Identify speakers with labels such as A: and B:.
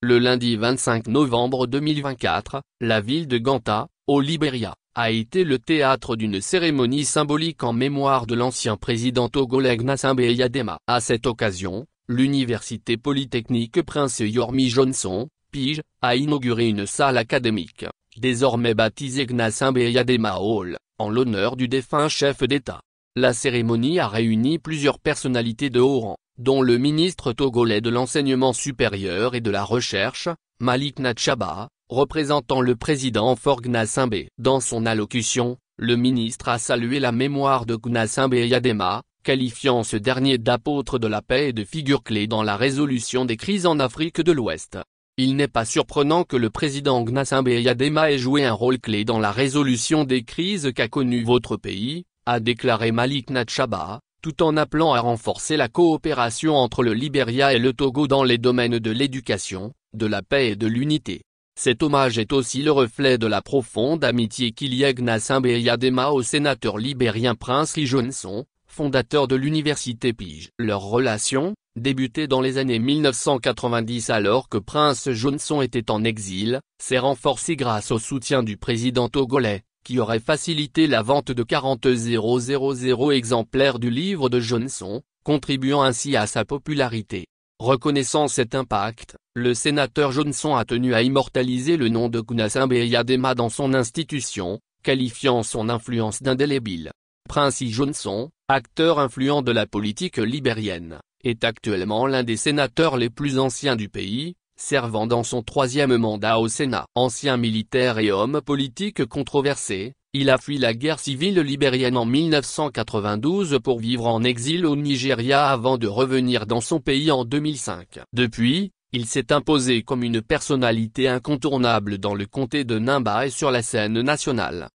A: Le lundi 25 novembre 2024, la ville de Ganta, au Libéria, a été le théâtre d'une cérémonie symbolique en mémoire de l'ancien président togolais Gnassingbé Eyadema. À cette occasion, l'université polytechnique Prince Yormi Johnson, Pige, a inauguré une salle académique, désormais baptisée Gnassingbé Eyadema Hall, en l'honneur du défunt chef d'État. La cérémonie a réuni plusieurs personnalités de haut rang, dont le ministre togolais de l'enseignement supérieur et de la recherche, Malik Natchaba, représentant le président Faure Gnassingbé. Dans son allocution, le ministre a salué la mémoire de Gnassingbé Eyadema, qualifiant ce dernier d'apôtre de la paix et de figure clé dans la résolution des crises en Afrique de l'Ouest. Il n'est pas surprenant que le président Gnassingbé Eyadema ait joué un rôle clé dans la résolution des crises qu'a connues votre pays, a déclaré Malik Natchaba, tout en appelant à renforcer la coopération entre le Libéria et le Togo dans les domaines de l'éducation, de la paix et de l'unité. Cet hommage est aussi le reflet de la profonde amitié qu'il y a Gnassingbé Eyadema au sénateur libérien Prince Johnson, fondateur de l'université Pige. Leur relation, débutée dans les années 1990 alors que Prince Johnson était en exil, s'est renforcée grâce au soutien du président togolais, qui aurait facilité la vente de 40 000 exemplaires du livre de Johnson, contribuant ainsi à sa popularité. Reconnaissant cet impact, le sénateur Johnson a tenu à immortaliser le nom de Gnassingbé Eyadema dans son institution, qualifiant son influence d'indélébile. Prince Johnson, acteur influent de la politique libérienne, est actuellement l'un des sénateurs les plus anciens du pays, servant dans son 3e mandat au Sénat. Ancien militaire et homme politique controversé, il a fui la guerre civile libérienne en 1992 pour vivre en exil au Nigeria avant de revenir dans son pays en 2005. Depuis, il s'est imposé comme une personnalité incontournable dans le comté de Nimba et sur la scène nationale.